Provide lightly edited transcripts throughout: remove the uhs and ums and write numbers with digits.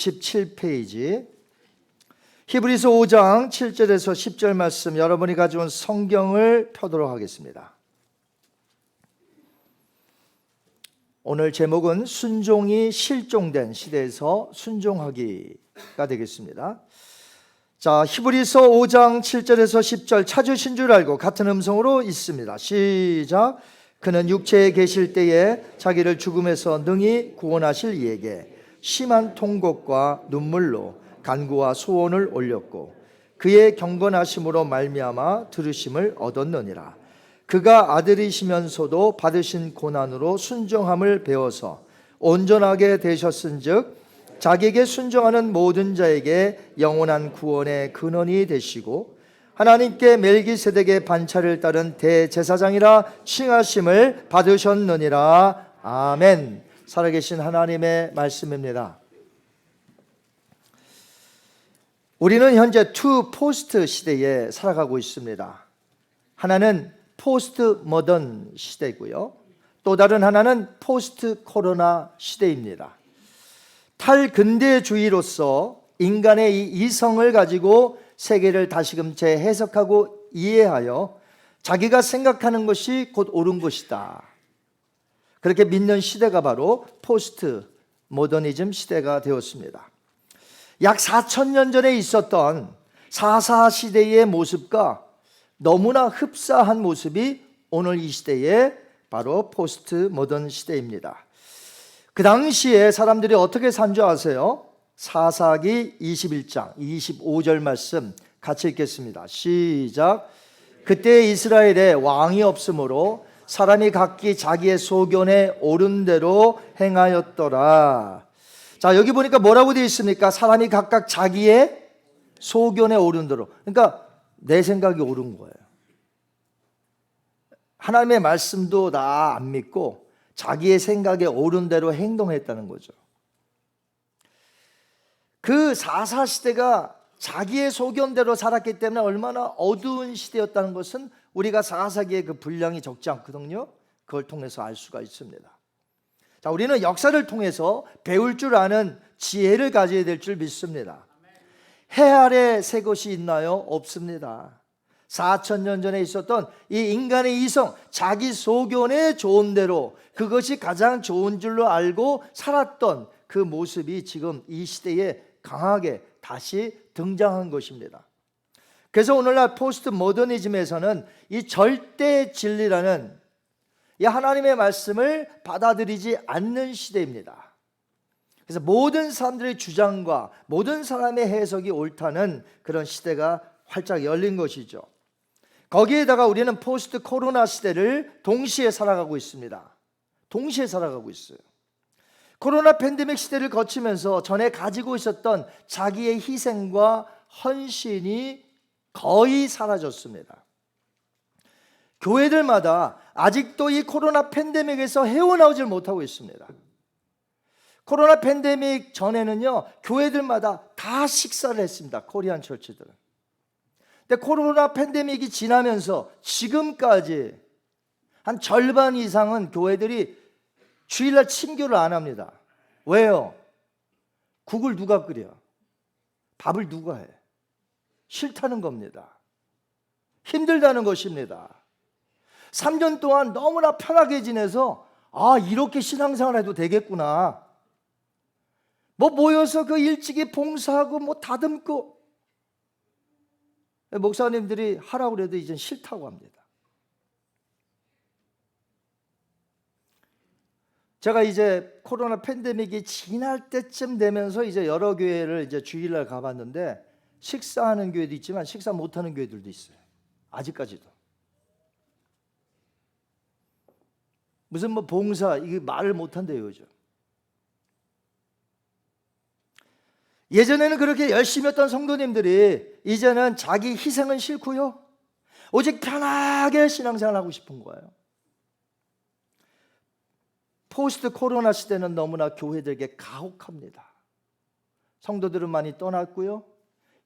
17페이지 히브리서 5장 7절에서 10절 말씀, 여러분이 가져온 성경을 펴도록 하겠습니다. 오늘 제목은 순종이 실종된 시대에서 순종하기가 되겠습니다. 자, 히브리서 5장 7절에서 10절 찾으신 줄 알고 같은 음성으로 읽습니다. 시작. 그는 육체에 계실 때에 자기를 죽음에서 능히 구원하실 이에게 심한 통곡과 눈물로 간구와 소원을 올렸고 그의 경건하심으로 말미암아 들으심을 얻었느니라. 그가 아들이시면서도 받으신 고난으로 순종함을 배워서 온전하게 되셨은즉 자기에게 순종하는 모든 자에게 영원한 구원의 근원이 되시고 하나님께 멜기세덱의 반차를 따른 대제사장이라 칭하심을 받으셨느니라. 아멘. 살아계신 하나님의 말씀입니다. 우리는 현재 투 포스트 시대에 살아가고 있습니다. 하나는 포스트 모던 시대고요, 또 다른 하나는 포스트 코로나 시대입니다. 탈근대주의로서 인간의 이 이성을 가지고 세계를 다시금 재해석하고 이해하여 자기가 생각하는 것이 곧 옳은 것이다, 그렇게 믿는 시대가 바로 포스트 모더니즘 시대가 되었습니다. 약 4,000년 전에 있었던 4.4 시대의 모습과 너무나 흡사한 모습이 오늘 이 시대의 바로 포스트 모던 시대입니다. 그 당시에 사람들이 어떻게 산 줄 아세요? 사사기 21장 25절 말씀 같이 읽겠습니다. 시작. 그때 이스라엘에 왕이 없으므로 사람이 각기 자기의 소견에 옳은 대로 행하였더라. 자, 여기 보니까 뭐라고 되어 있습니까? 사람이 각각 자기의 소견에 옳은 대로. 그러니까 내 생각이 옳은 거예요. 하나님의 말씀도 다 안 믿고 자기의 생각에 옳은 대로 행동했다는 거죠. 그 4.4 시대가 자기의 소견대로 살았기 때문에 얼마나 어두운 시대였다는 것은 우리가 4사기의 그 분량이 적지 않거든요. 그걸 통해서 알 수가 있습니다. 자, 우리는 역사를 통해서 배울 줄 아는 지혜를 가져야 될 줄 믿습니다. 해 아래 새 것이 있나요? 없습니다. 4,000년 전에 있었던 이 인간의 이성, 자기 소견에 좋은 대로 그것이 가장 좋은 줄로 알고 살았던 그 모습이 지금 이 시대에 강하게 다시 등장한 것입니다. 그래서 오늘날 포스트 모더니즘에서는 이 절대 진리라는 이 하나님의 말씀을 받아들이지 않는 시대입니다. 그래서 모든 사람들의 주장과 모든 사람의 해석이 옳다는 그런 시대가 활짝 열린 것이죠. 거기에다가 우리는 포스트 코로나 시대를 동시에 살아가고 있습니다. 동시에 살아가고 있어요. 코로나 팬데믹 시대를 거치면서 전에 가지고 있었던 자기의 희생과 헌신이 거의 사라졌습니다. 교회들마다 아직도 이 코로나 팬데믹에서 헤어나오질 못하고 있습니다. 코로나 팬데믹 전에는요, 교회들마다 다 식사를 했습니다. 코리안 처치들은. 근데 코로나 팬데믹이 지나면서 지금까지 한 절반 이상은 교회들이 주일날 친교를 안 합니다. 왜요? 국을 누가 끓여? 밥을 누가 해? 싫다는 겁니다. 힘들다는 것입니다. 3년 동안 너무나 편하게 지내서 이렇게 신앙생활 해도 되겠구나. 모여서 그 일찍이 봉사하고 다듬고, 목사님들이 하라고 그래도 이젠 싫다고 합니다. 제가 이제 코로나 팬데믹이 지날 때쯤 되면서 이제 여러 교회를 이제 주일날 가봤는데 식사하는 교회도 있지만 식사 못하는 교회들도 있어요. 아직까지도. 무슨 봉사, 이게 말을 못한대요, 요즘. 예전에는 그렇게 열심히 했던 성도님들이 이제는 자기 희생은 싫고요, 오직 편하게 신앙생활하고 싶은 거예요. 포스트 코로나 시대는 너무나 교회들에게 가혹합니다. 성도들은 많이 떠났고요,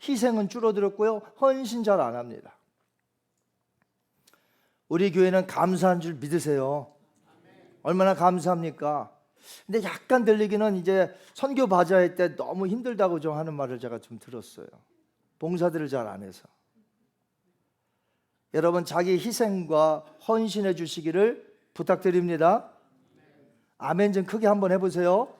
희생은 줄어들었고요, 헌신 잘 안 합니다. 우리 교회는 감사한 줄 믿으세요. 얼마나 감사합니까? 근데 약간 들리기는 이제 선교 바자회 때 너무 힘들다고 좀 하는 말을 제가 좀 들었어요. 봉사들을 잘 안 해서. 여러분 자기 희생과 헌신해 주시기를 부탁드립니다. 아멘 좀 크게 한번 해보세요.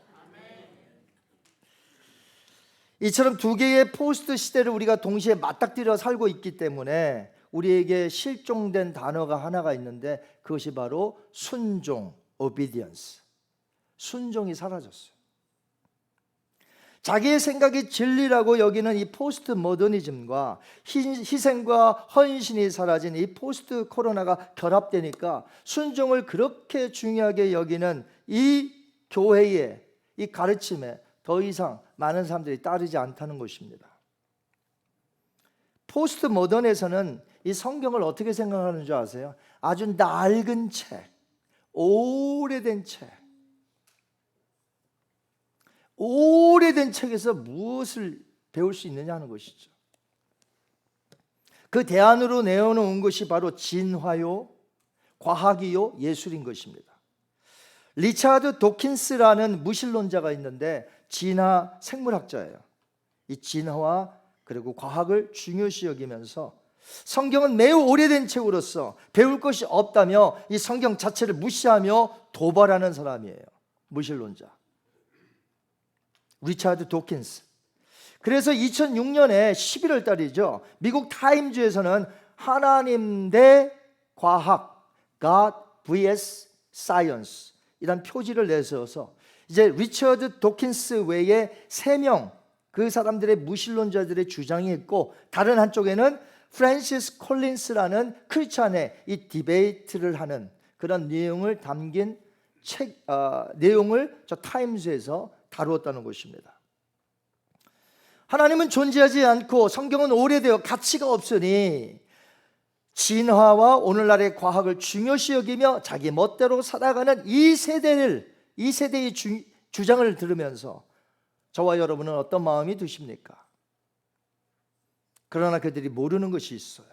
이처럼 두 개의 포스트 시대를 우리가 동시에 맞닥뜨려 살고 있기 때문에 우리에게 실종된 단어가 하나가 있는데 그것이 바로 순종, obedience. 순종이 사라졌어요. 자기의 생각이 진리라고 여기는 이 포스트 모더니즘과 희생과 헌신이 사라진 이 포스트 코로나가 결합되니까 순종을 그렇게 중요하게 여기는 이 교회의 이 가르침에 더 이상 많은 사람들이 따르지 않다는 것입니다. 포스트 모던에서는 이 성경을 어떻게 생각하는 줄 아세요? 아주 낡은 책, 오래된 책, 오래된 책에서 무엇을 배울 수 있느냐 하는 것이죠. 그 대안으로 내어놓은 것이 바로 진화요, 과학이요, 예술인 것입니다. 리차드 도킨스라는 무신론자가 있는데 진화 생물학자예요. 이 진화와 그리고 과학을 중요시 여기면서 성경은 매우 오래된 책으로서 배울 것이 없다며 이 성경 자체를 무시하며 도발하는 사람이에요. 무신론자 리차드 도킨스. 그래서 2006년에 11월 달이죠. 미국 타임즈에서는 하나님 대 과학, God vs Science 이란 표지를 내세워서 이제 리처드 도킨스 외에 3명 그 사람들의 무신론자들의 주장이 있고 다른 한쪽에는 프랜시스 콜린스라는 크리스찬의 이 디베이트를 하는 그런 내용을 담긴 책 내용을 저 타임즈에서 다루었다는 것입니다. 하나님은 존재하지 않고 성경은 오래되어 가치가 없으니 진화와 오늘날의 과학을 중요시 여기며 자기 멋대로 살아가는 이 세대의 주장을 들으면서 저와 여러분은 어떤 마음이 드십니까? 그러나 그들이 모르는 것이 있어요.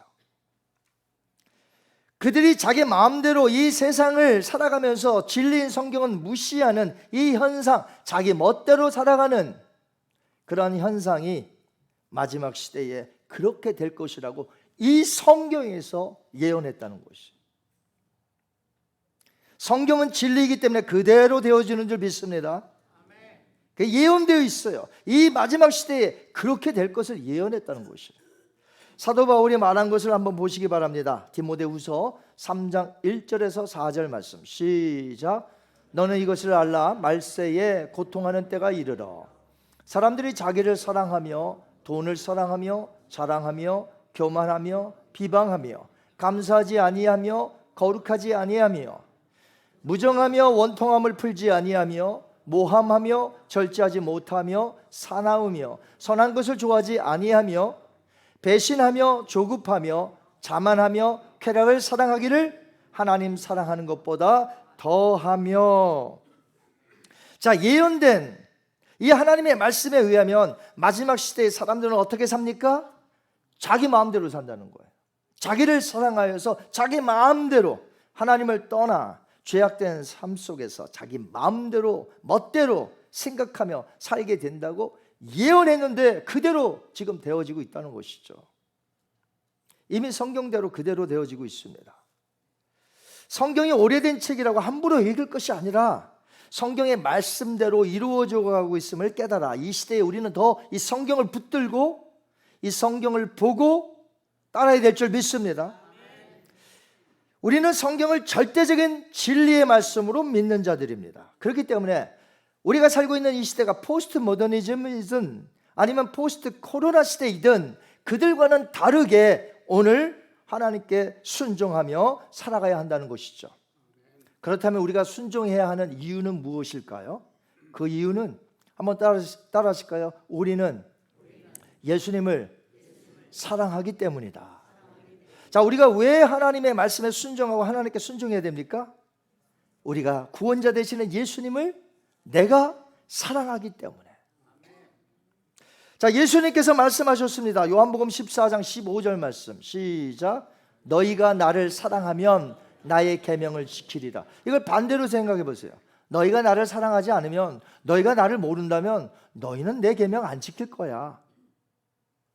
그들이 자기 마음대로 이 세상을 살아가면서 진리인 성경은 무시하는 이 현상, 자기 멋대로 살아가는 그러한 현상이 마지막 시대에 그렇게 될 것이라고 이 성경에서 예언했다는 것이. 성경은 진리이기 때문에 그대로 되어지는 줄 믿습니다. 예언되어 있어요. 이 마지막 시대에 그렇게 될 것을 예언했다는 것이에요. 사도 바울이 말한 것을 한번 보시기 바랍니다. 디모데후서 3장 1절에서 4절 말씀 시작. 너는 이것을 알라. 말세에 고통하는 때가 이르러 사람들이 자기를 사랑하며 돈을 사랑하며 자랑하며 교만하며 비방하며 감사하지 아니하며 거룩하지 아니하며 무정하며 원통함을 풀지 아니하며 모함하며 절제하지 못하며 사나우며 선한 것을 좋아하지 아니하며 배신하며 조급하며 자만하며 쾌락을 사랑하기를 하나님 사랑하는 것보다 더하며. 자, 예언된 이 하나님의 말씀에 의하면 마지막 시대의 사람들은 어떻게 삽니까? 자기 마음대로 산다는 거예요. 자기를 사랑하여서 자기 마음대로 하나님을 떠나 죄악된 삶 속에서 자기 마음대로 멋대로 생각하며 살게 된다고 예언했는데 그대로 지금 되어지고 있다는 것이죠. 이미 성경대로 그대로 되어지고 있습니다. 성경이 오래된 책이라고 함부로 읽을 것이 아니라 성경의 말씀대로 이루어져 가고 있음을 깨달아 이 시대에 우리는 더 이 성경을 붙들고 이 성경을 보고 따라야 될 줄 믿습니다. 우리는 성경을 절대적인 진리의 말씀으로 믿는 자들입니다. 그렇기 때문에 우리가 살고 있는 이 시대가 포스트 모더니즘이든 아니면 포스트 코로나 시대이든 그들과는 다르게 오늘 하나님께 순종하며 살아가야 한다는 것이죠. 그렇다면 우리가 순종해야 하는 이유는 무엇일까요? 그 이유는 한번 따라 하실까요? 우리는 예수님을 사랑하기 때문이다. 자, 우리가 왜 하나님의 말씀에 순종하고 하나님께 순종해야 됩니까? 우리가 구원자 되시는 예수님을 내가 사랑하기 때문에. 자, 예수님께서 말씀하셨습니다. 요한복음 14장 15절 말씀 시작. 너희가 나를 사랑하면 나의 계명을 지키리라. 이걸 반대로 생각해 보세요. 너희가 나를 사랑하지 않으면, 너희가 나를 모른다면 너희는 내 계명 안 지킬 거야.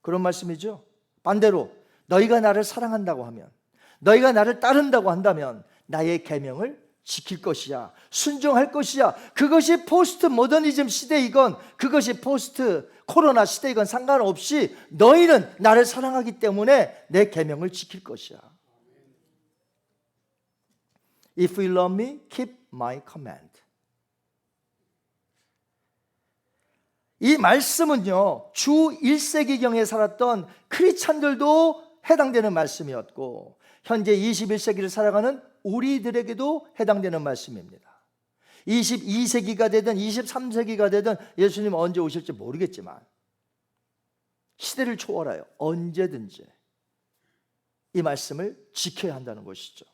그런 말씀이죠. 반대로 너희가 나를 사랑한다고 하면, 너희가 나를 따른다고 한다면 나의 계명을 지킬 것이야. 순종할 것이야. 그것이 포스트 모더니즘 시대이건 그것이 포스트 코로나 시대이건 상관없이 너희는 나를 사랑하기 때문에 내 계명을 지킬 것이야. If you love me, keep my command. 이 말씀은요, 주 1세기경에 살았던 크리스찬들도 해당되는 말씀이었고, 현재 21세기를 살아가는 우리들에게도 해당되는 말씀입니다. 22세기가 되든 23세기가 되든 예수님 언제 오실지 모르겠지만 시대를 초월하여 언제든지 이 말씀을 지켜야 한다는 것이죠.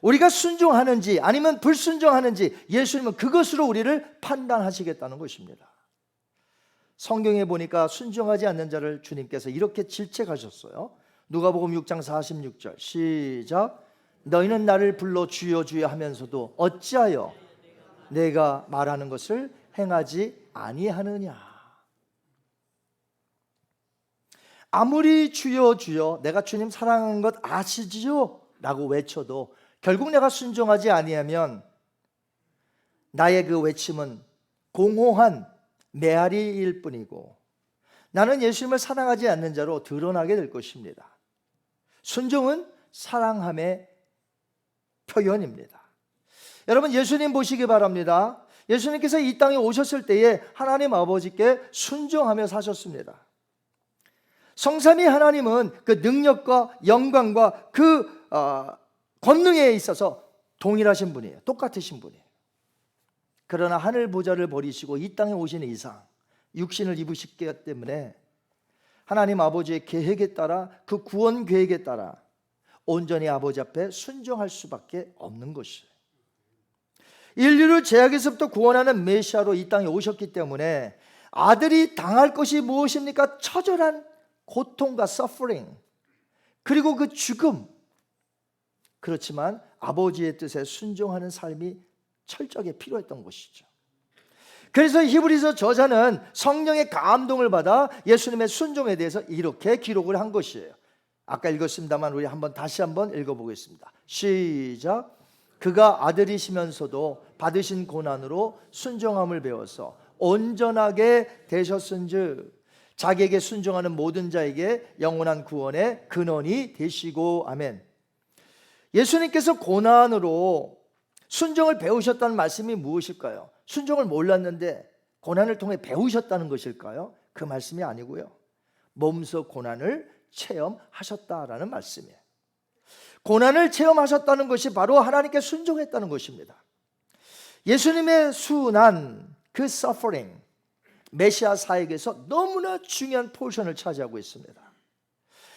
우리가 순종하는지 아니면 불순종하는지 예수님은 그것으로 우리를 판단하시겠다는 것입니다. 성경에 보니까 순종하지 않는 자를 주님께서 이렇게 질책하셨어요. 누가복음 6장 46절 시작. 너희는 나를 불러 주여 주여 하면서도 어찌하여 내가 말하는 것을 행하지 아니하느냐. 아무리 주여 주여 내가 주님 사랑하는 것 아시지요? 라고 외쳐도 결국 내가 순종하지 아니하면 나의 그 외침은 공허한 메아리일 뿐이고 나는 예수님을 사랑하지 않는 자로 드러나게 될 것입니다. 순종은 사랑함의 표현입니다. 여러분, 예수님 보시기 바랍니다. 예수님께서 이 땅에 오셨을 때에 하나님 아버지께 순종하며 사셨습니다. 성삼위 하나님은 그 능력과 영광과 그 권능에 있어서 동일하신 분이에요. 똑같으신 분이에요. 그러나 하늘 보좌를 버리시고 이 땅에 오신 이상 육신을 입으셨기 때문에 하나님 아버지의 계획에 따라 그 구원 계획에 따라 온전히 아버지 앞에 순종할 수밖에 없는 것이에요. 인류를 죄악에서부터 구원하는 메시아로 이 땅에 오셨기 때문에 아들이 당할 것이 무엇입니까? 처절한 고통과 서퍼링, 그리고 그 죽음. 그렇지만 아버지의 뜻에 순종하는 삶이 철저하게 필요했던 것이죠. 그래서 히브리서 저자는 성령의 감동을 받아 예수님의 순종에 대해서 이렇게 기록을 한 것이에요. 아까 읽었습니다만 우리 다시 한번 읽어보겠습니다. 시작. 그가 아들이시면서도 받으신 고난으로 순종함을 배워서 온전하게 되셨은즉 자기에게 순종하는 모든 자에게 영원한 구원의 근원이 되시고. 아멘. 예수님께서 고난으로 순종을 배우셨다는 말씀이 무엇일까요? 순종을 몰랐는데 고난을 통해 배우셨다는 것일까요? 그 말씀이 아니고요, 몸소 고난을 체험하셨다라는 말씀이에요. 고난을 체험하셨다는 것이 바로 하나님께 순종했다는 것입니다. 예수님의 순환, 그 서퍼링, 메시아 사역에서 너무나 중요한 포션을 차지하고 있습니다.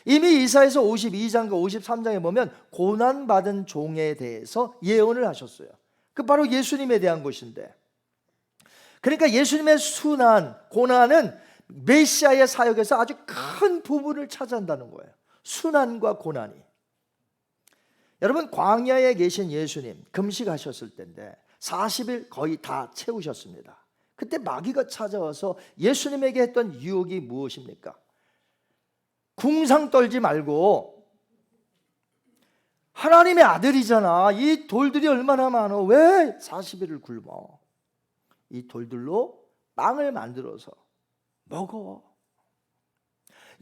이미 이사야서 52장과 53장에 보면 고난받은 종에 대해서 예언을 하셨어요. 그 바로 예수님에 대한 것인데, 그러니까 예수님의 순환, 고난은 메시아의 사역에서 아주 큰 부분을 차지한다는 거예요. 순환과 고난이. 여러분, 광야에 계신 예수님 금식하셨을 때인데 40일 거의 다 채우셨습니다. 그때 마귀가 찾아와서 예수님에게 했던 유혹이 무엇입니까? 궁상 떨지 말고 하나님의 아들이잖아. 이 돌들이 얼마나 많어. 왜 40일을 굶어? 이 돌들로 빵을 만들어서 먹어.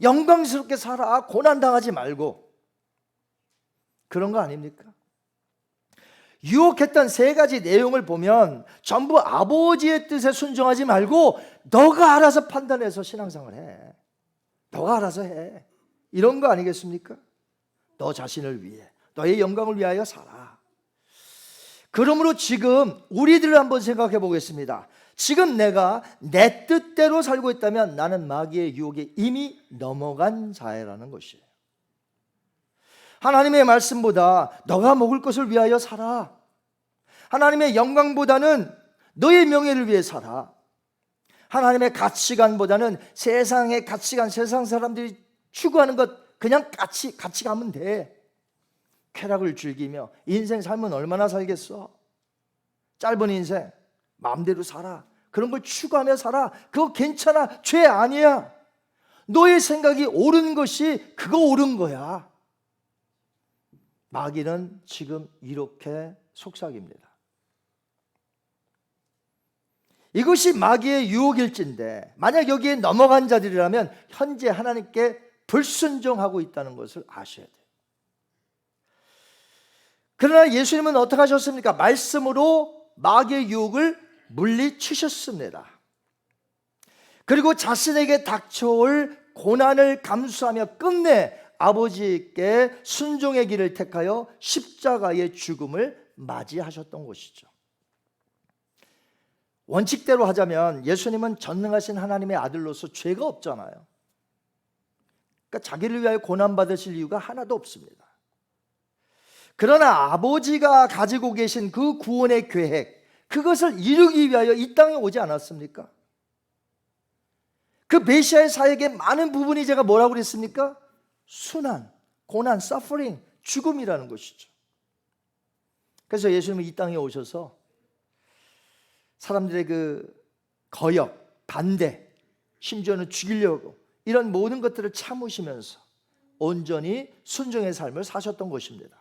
영광스럽게 살아. 고난당하지 말고. 그런 거 아닙니까? 유혹했던 세 가지 내용을 보면 전부 아버지의 뜻에 순종하지 말고 너가 알아서 판단해서 신앙생활 해. 너가 알아서 해. 이런 거 아니겠습니까? 너 자신을 위해, 너의 영광을 위하여 살아. 그러므로 지금 우리들을 한번 생각해 보겠습니다. 지금 내가 내 뜻대로 살고 있다면 나는 마귀의 유혹에 이미 넘어간 자라는 것이에요. 하나님의 말씀보다 너가 먹을 것을 위하여 살아. 하나님의 영광보다는 너의 명예를 위해 살아. 하나님의 가치관보다는 세상의 가치관, 세상 사람들이 추구하는 것 그냥 같이 가면 돼. 쾌락을 즐기며 인생 삶은 얼마나 살겠어? 짧은 인생 마음대로 살아. 그런 걸 추구하며 살아. 그거 괜찮아. 죄 아니야. 너의 생각이 옳은 것이 그거 옳은 거야. 마귀는 지금 이렇게 속삭입니다. 이것이 마귀의 유혹일진데 만약 여기에 넘어간 자들이라면 현재 하나님께 불순종하고 있다는 것을 아셔야 돼요. 그러나 예수님은 어떻게 하셨습니까? 말씀으로 마귀의 유혹을 물리치셨습니다. 그리고 자신에게 닥쳐올 고난을 감수하며 끝내 아버지께 순종의 길을 택하여 십자가의 죽음을 맞이하셨던 것이죠. 원칙대로 하자면 예수님은 전능하신 하나님의 아들로서 죄가 없잖아요. 그러니까 자기를 위하여 고난받으실 이유가 하나도 없습니다. 그러나 아버지가 가지고 계신 그 구원의 계획, 그것을 이루기 위하여 이 땅에 오지 않았습니까? 그 메시아의 사역의 많은 부분이 제가 뭐라고 그랬습니까? 순환, 고난, suffering, 죽음이라는 것이죠. 그래서 예수님은 이 땅에 오셔서 사람들의 그 거역, 반대, 심지어는 죽이려고 이런 모든 것들을 참으시면서 온전히 순종의 삶을 사셨던 것입니다.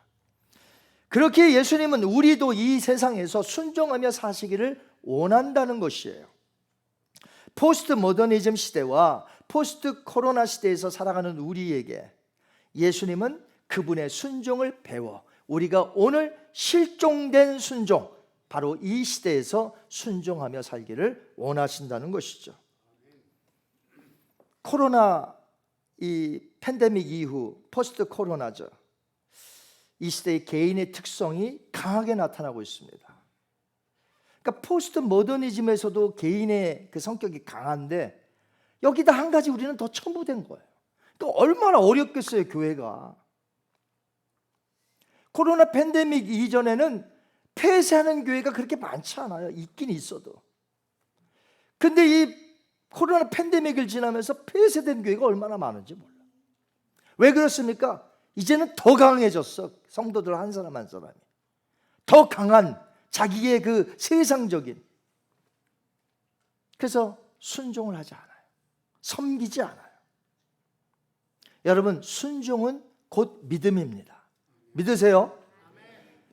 그렇게 예수님은 우리도 이 세상에서 순종하며 사시기를 원한다는 것이에요. 포스트 모더니즘 시대와 포스트 코로나 시대에서 살아가는 우리에게 예수님은 그분의 순종을 배워 우리가 오늘 실종된 순종, 바로 이 시대에서 순종하며 살기를 원하신다는 것이죠. 코로나 이 팬데믹 이후 포스트 코로나죠. 이 시대의 개인의 특성이 강하게 나타나고 있습니다. 그러니까 포스트 모더니즘에서도 개인의 그 성격이 강한데 여기다 한 가지 우리는 더 첨부된 거예요. 그러니까 얼마나 어렵겠어요, 교회가. 코로나 팬데믹 이전에는 폐쇄하는 교회가 그렇게 많지 않아요. 있긴 있어도. 근데 이 코로나 팬데믹을 지나면서 폐쇄된 교회가 얼마나 많은지 몰라. 왜 그렇습니까? 이제는 더 강해졌어. 성도들 한 사람 한 사람이 더 강한 자기의 그 세상적인, 그래서 순종을 하지 않아요. 섬기지 않아요. 여러분, 순종은 곧 믿음입니다. 믿으세요?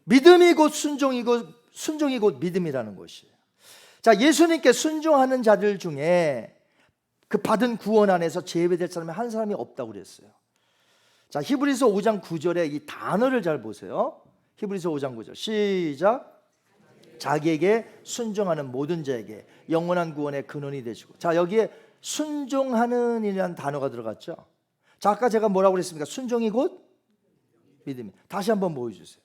믿음이 곧 순종이고 순종이 곧 믿음이라는 것이에요. 자, 예수님께 순종하는 자들 중에 그 받은 구원 안에서 제외될 사람이 한 사람이 없다고 그랬어요. 자, 히브리서 5장 9절에 이 단어를 잘 보세요. 히브리서 5장 9절 시작. 자기에게 순종하는 모든 자에게 영원한 구원의 근원이 되시고. 자, 여기에 순종하는 이라는 단어가 들어갔죠. 자, 아까 제가 뭐라고 그랬습니까? 순종이 곧 믿음. 다시 한번 보여주세요.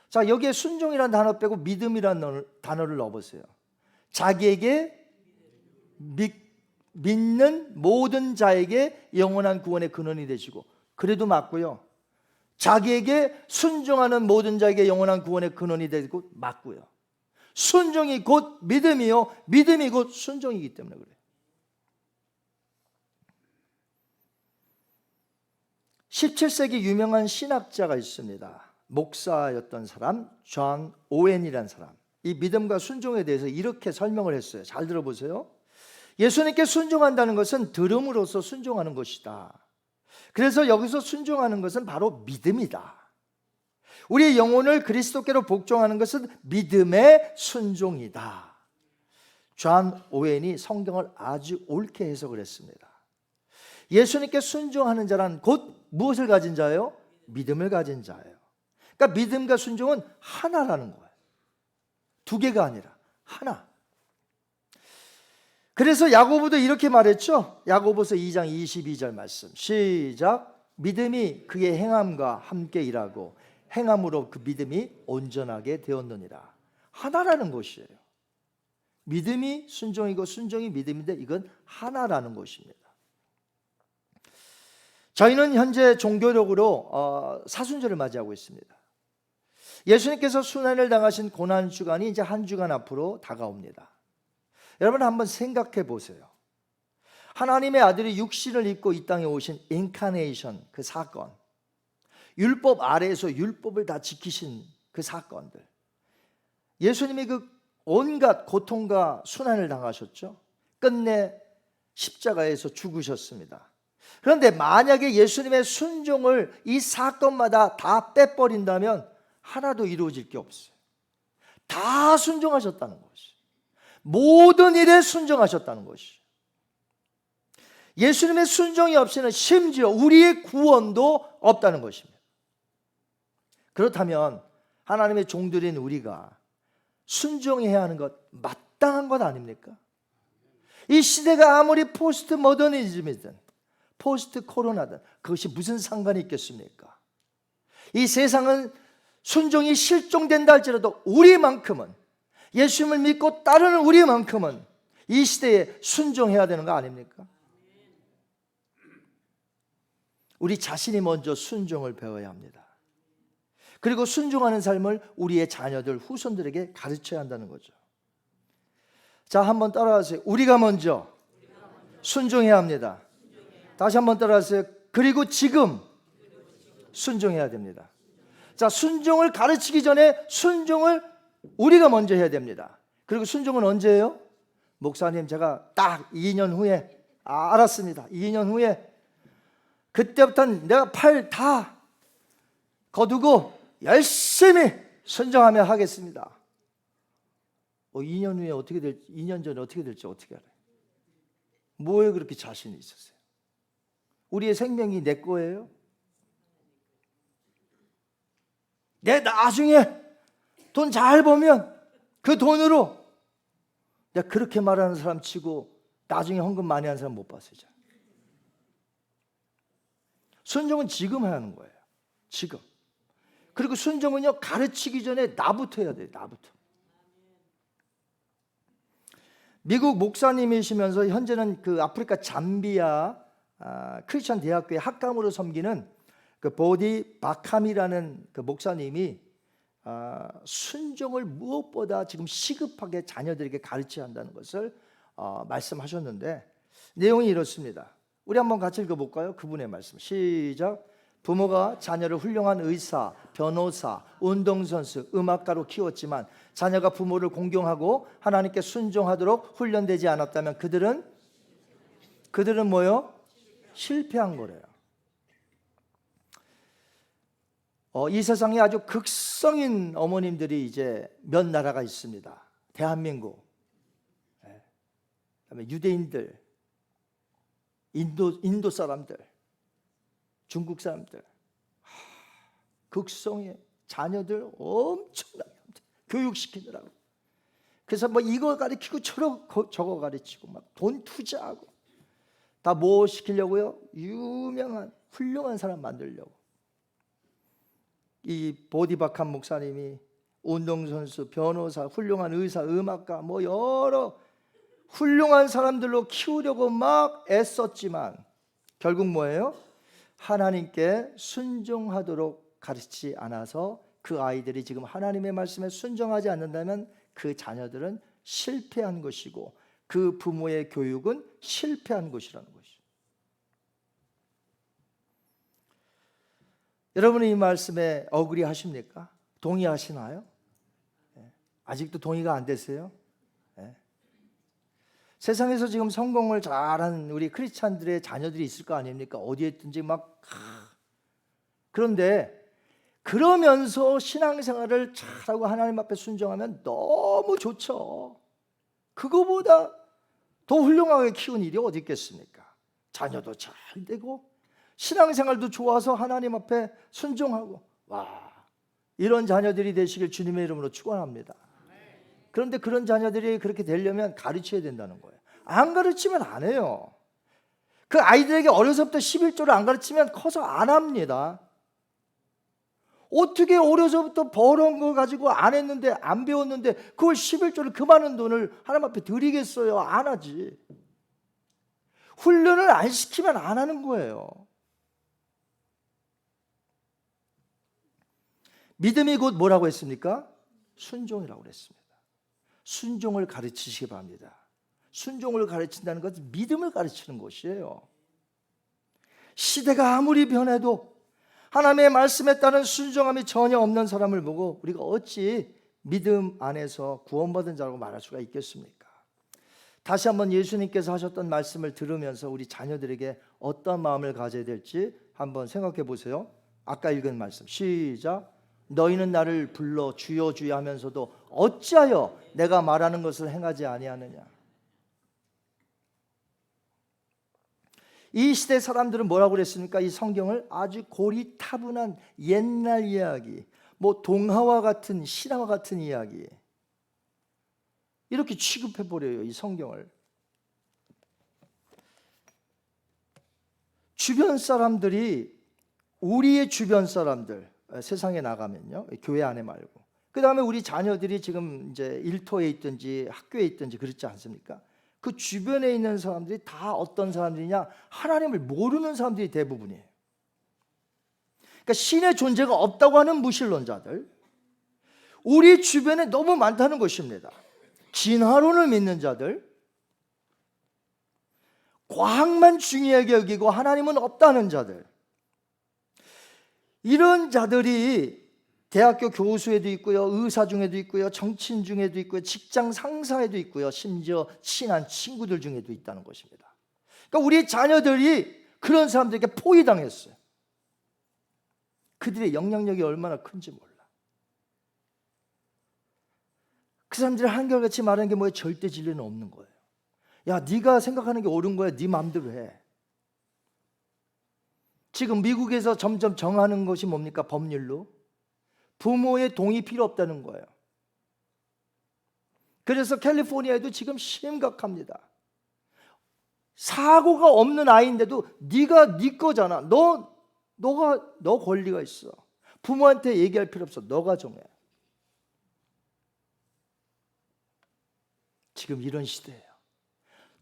자, 여기에 순종이라는 단어 빼고 믿음이라는 단어를 넣어보세요. 자기에게 믿는 모든 자에게 영원한 구원의 근원이 되시고. 그래도 맞고요. 자기에게 순종하는 모든 자에게 영원한 구원의 근원이 되고 맞고요. 순종이 곧 믿음이요, 믿음이 곧 순종이기 때문에 그래요. 17세기 유명한 신학자가 있습니다. 목사였던 사람, 존 오웬이라는 사람. 이 믿음과 순종에 대해서 이렇게 설명을 했어요. 잘 들어보세요. 예수님께 순종한다는 것은 들음으로써 순종하는 것이다. 그래서 여기서 순종하는 것은 바로 믿음이다. 우리의 영혼을 그리스도께로 복종하는 것은 믿음의 순종이다. 존 오웬이 성경을 아주 옳게 해석을 했습니다. 예수님께 순종하는 자란 곧 무엇을 가진 자예요? 믿음을 가진 자예요. 그러니까 믿음과 순종은 하나라는 거예요. 두 개가 아니라 하나. 그래서 야고보도 이렇게 말했죠. 야고보서 2장 22절 말씀 시작. 믿음이 그의 행함과 함께 일하고 행함으로 그 믿음이 온전하게 되었느니라. 하나라는 것이에요. 믿음이 순종이고 순종이 믿음인데 이건 하나라는 것입니다. 저희는 현재 종교력으로 사순절을 맞이하고 있습니다. 예수님께서 순환을 당하신 고난 주간이 이제 한 주간 앞으로 다가옵니다. 여러분 한번 생각해 보세요. 하나님의 아들이 육신을 입고 이 땅에 오신 인카네이션, 그 사건, 율법 아래에서 율법을 다 지키신 그 사건들, 예수님이 그 온갖 고통과 순환을 당하셨죠. 끝내 십자가에서 죽으셨습니다. 그런데 만약에 예수님의 순종을 이 사건마다 다 빼버린다면 하나도 이루어질 게 없어요. 다 순종하셨다는 것이, 모든 일에 순종하셨다는 것이. 예수님의 순종이 없이는 심지어 우리의 구원도 없다는 것입니다. 그렇다면 하나님의 종들인 우리가 순종해야 하는 것, 마땅한 것 아닙니까? 이 시대가 아무리 포스트 모더니즘이든 포스트 코로나든 그것이 무슨 상관이 있겠습니까? 이 세상은 순종이 실종된다 할지라도 우리만큼은, 예수님을 믿고 따르는 우리만큼은 이 시대에 순종해야 되는 거 아닙니까? 우리 자신이 먼저 순종을 배워야 합니다. 그리고 순종하는 삶을 우리의 자녀들, 후손들에게 가르쳐야 한다는 거죠. 자, 한번 따라하세요. 우리가 먼저 순종해야 합니다. 다시 한번 따라하세요. 그리고 지금 순종해야 됩니다. 자, 순종을 가르치기 전에 순종을 우리가 먼저 해야 됩니다. 그리고 순종은 언제 해요? 목사님, 제가 딱 2년 후에 알았습니다. 2년 후에 그때부터는 내가 팔 다 거두고 열심히 순종하며 하겠습니다. 2년 후에 어떻게 될지, 2년 전에 어떻게 될지 어떻게 알아요? 뭐에 그렇게 자신이 있었어요? 우리의 생명이 내 거예요? 내 나중에 돈 잘 벌면 그 돈으로, 내가 그렇게 말하는 사람 치고 나중에 헌금 많이 하는 사람 못 봤어요. 순종은 지금 해야 하는 거예요. 지금. 그리고 순종은요, 가르치기 전에 나부터 해야 돼요. 나부터. 미국 목사님이시면서 현재는 그 아프리카 잠비아 크리스천 대학교의 학감으로 섬기는 그 보디 바캄이라는 그 목사님이 순종을 무엇보다 지금 시급하게 자녀들에게 가르쳐야 한다는 것을 말씀하셨는데, 내용이 이렇습니다. 우리 한번 같이 읽어볼까요? 그분의 말씀. 시작. 부모가 자녀를 훌륭한 의사, 변호사, 운동선수, 음악가로 키웠지만 자녀가 부모를 공경하고 하나님께 순종하도록 훈련되지 않았다면 그들은 뭐요? 실패한 거래요. 이 세상에 아주 극성인 어머님들이 이제 몇 나라가 있습니다. 대한민국, 그다음에 유대인들, 인도 사람들, 중국 사람들, 극성의 자녀들 엄청나게 교육시키느라고. 그래서 뭐 이거 가르치고 저거 가르치고 막 돈 투자하고 다 뭐 시키려고요? 유명한 훌륭한 사람 만들려고. 이 보디바캄 목사님이 운동선수, 변호사, 훌륭한 의사, 음악가, 뭐 여러 훌륭한 사람들로 키우려고 막 애썼지만 결국 뭐예요? 하나님께 순종하도록 가르치지 않아서 그 아이들이 지금 하나님의 말씀에 순종하지 않는다면 그 자녀들은 실패한 것이고 그 부모의 교육은 실패한 것이라는 것이죠. 여러분은 이 말씀에 어그리 하십니까? 동의하시나요? 아직도 동의가 안 되세요? 세상에서 지금 성공을 잘하는 우리 크리스찬들의 자녀들이 있을 거 아닙니까? 어디에 있든지 막. 그런데 그러면서 신앙생활을 잘하고 하나님 앞에 순종하면 너무 좋죠. 그거보다 더 훌륭하게 키운 일이 어디 있겠습니까? 자녀도 잘 되고 신앙생활도 좋아서 하나님 앞에 순종하고, 와, 이런 자녀들이 되시길 주님의 이름으로 축원합니다. 그런데 그런 자녀들이 그렇게 되려면 가르쳐야 된다는 거예요. 안 가르치면 안 해요. 그 아이들에게 어려서부터 11조를 안 가르치면 커서 안 합니다. 어떻게 어려서부터 벌어온 거 가지고 안 했는데, 안 배웠는데 그걸 11조를 그 많은 돈을 하나님 앞에 드리겠어요? 안 하지. 훈련을 안 시키면 안 하는 거예요. 믿음이 곧 뭐라고 했습니까? 순종이라고 그랬습니다. 순종을 가르치시기 바랍니다. 순종을 가르친다는 것은 믿음을 가르치는 것이에요. 시대가 아무리 변해도 하나님의 말씀에 따른 순종함이 전혀 없는 사람을 보고 우리가 어찌 믿음 안에서 구원받은 자라고 말할 수가 있겠습니까? 다시 한번 예수님께서 하셨던 말씀을 들으면서 우리 자녀들에게 어떤 마음을 가져야 될지 한번 생각해 보세요. 아까 읽은 말씀 시작. 너희는 나를 불러 주여 주여 하면서도 어찌하여 내가 말하는 것을 행하지 아니하느냐. 이 시대 사람들은 뭐라고 그랬습니까? 이 성경을 아주 고리타분한 옛날 이야기, 뭐 동화와 같은 신화와 같은 이야기, 이렇게 취급해버려요. 이 성경을. 주변 사람들이, 우리의 주변 사람들, 세상에 나가면요, 교회 안에 말고, 그 다음에 우리 자녀들이 지금 이제 일터에 있든지 학교에 있든지 그렇지 않습니까? 그 주변에 있는 사람들이 다 어떤 사람들이냐? 하나님을 모르는 사람들이 대부분이에요. 그러니까 신의 존재가 없다고 하는 무신론자들, 우리 주변에 너무 많다는 것입니다. 진화론을 믿는 자들, 과학만 중요하게 여기고 하나님은 없다는 자들, 이런 자들이 대학교 교수에도 있고요, 의사 중에도 있고요, 정치인 중에도 있고요, 직장 상사에도 있고요, 심지어 친한 친구들 중에도 있다는 것입니다. 그러니까 우리 자녀들이 그런 사람들에게 포위당했어요. 그들의 영향력이 얼마나 큰지 몰라. 그 사람들이 한결같이 말하는 게 뭐예요? 절대 진리는 없는 거예요. 야, 네가 생각하는 게 옳은 거야. 네 마음대로 해. 지금 미국에서 점점 정하는 것이 뭡니까? 법률로 부모의 동의 필요 없다는 거예요. 그래서 캘리포니아에도 지금 심각합니다. 사고가 없는 아이인데도 네가 네 거잖아. 너 권리가 있어. 부모한테 얘기할 필요 없어. 너가 정해. 지금 이런 시대예요.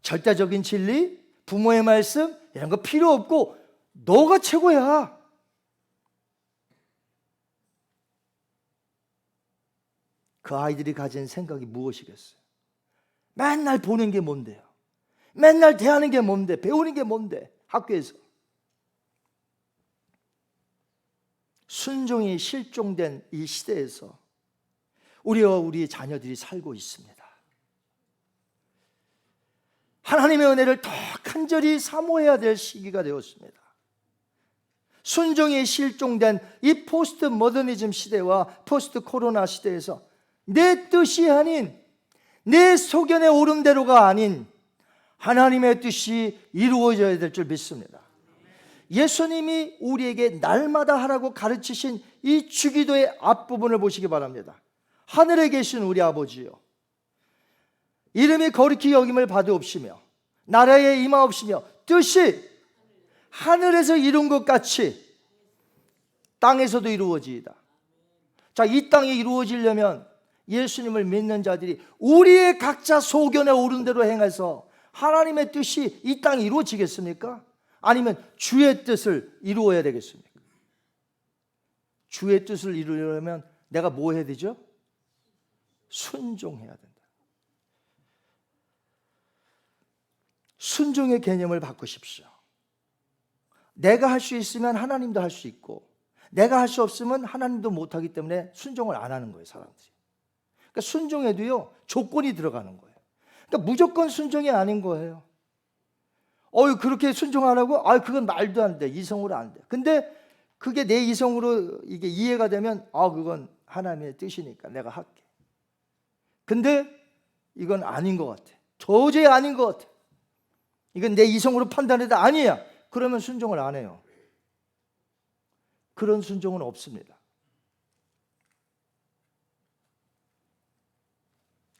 절대적인 진리, 부모의 말씀 이런 거 필요 없고 너가 최고야. 그 아이들이 가진 생각이 무엇이겠어요? 맨날 보는 게 뭔데요? 맨날 대하는 게 뭔데? 배우는 게 뭔데? 학교에서. 순종이 실종된 이 시대에서 우리와 우리 자녀들이 살고 있습니다. 하나님의 은혜를 더 간절히 사모해야 될 시기가 되었습니다. 순종이 실종된 이 포스트 모더니즘 시대와 포스트 코로나 시대에서 내 뜻이 아닌, 내 소견의 오름대로가 아닌 하나님의 뜻이 이루어져야 될 줄 믿습니다. 예수님이 우리에게 날마다 하라고 가르치신 이 주기도의 앞부분을 보시기 바랍니다. 하늘에 계신 우리 아버지요, 이름이 거룩히 여김을 받으옵시며 나라에 임하옵시며 뜻이 하늘에서 이룬 것 같이 땅에서도 이루어지이다. 자, 이 땅에 이루어지려면 예수님을 믿는 자들이 우리의 각자 소견에 오른 대로 행해서 하나님의 뜻이 이 땅에 이루어지겠습니까? 아니면 주의 뜻을 이루어야 되겠습니까? 주의 뜻을 이루려면 내가 뭐 해야 되죠? 순종해야 된다. 순종의 개념을 바꾸십시오. 내가 할 수 있으면 하나님도 할 수 있고, 내가 할 수 없으면 하나님도 못하기 때문에 순종을 안 하는 거예요, 사람들이. 그러니까 순종에도요, 조건이 들어가는 거예요. 그러니까 무조건 순종이 아닌 거예요. 그렇게 순종하라고? 그건 말도 안 돼. 이성으로 안 돼. 근데 그게 내 이성으로 이게 이해가 되면, 그건 하나님의 뜻이니까 내가 할게. 근데 이건 아닌 것 같아. 도저히 아닌 것 같아. 이건 내 이성으로 판단해도 아니야. 그러면 순종을 안 해요. 그런 순종은 없습니다.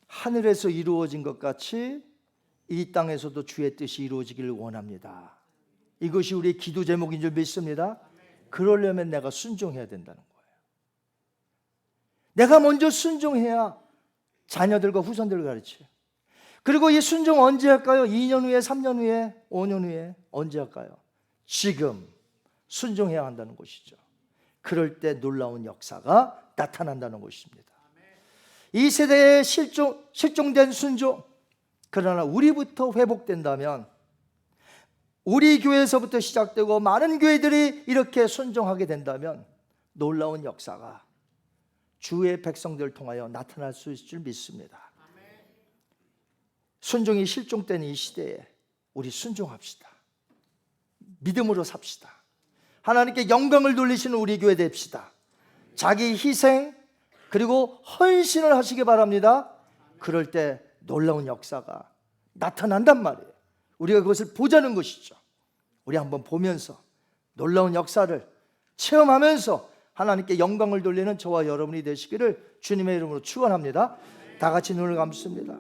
하늘에서 이루어진 것 같이 이 땅에서도 주의 뜻이 이루어지기를 원합니다. 이것이 우리의 기도 제목인 줄 믿습니다. 그러려면 내가 순종해야 된다는 거예요. 내가 먼저 순종해야 자녀들과 후손들을 가르쳐요. 그리고 이 순종 언제 할까요? 2년 후에, 3년 후에, 5년 후에 언제 할까요? 지금 순종해야 한다는 것이죠. 그럴 때 놀라운 역사가 나타난다는 것입니다. 이 세대에 실종된 순종, 그러나 우리부터 회복된다면, 우리 교회에서부터 시작되고 많은 교회들이 이렇게 순종하게 된다면 놀라운 역사가 주의 백성들을 통하여 나타날 수 있을 줄 믿습니다. 순종이 실종된 이 시대에 우리 순종합시다. 믿음으로 삽시다. 하나님께 영광을 돌리시는 우리 교회 됩시다. 자기 희생 그리고 헌신을 하시기 바랍니다. 그럴 때 놀라운 역사가 나타난단 말이에요. 우리가 그것을 보자는 것이죠. 우리 한번 보면서 놀라운 역사를 체험하면서 하나님께 영광을 돌리는 저와 여러분이 되시기를 주님의 이름으로 축원합니다. 다 같이 눈을 감습니다.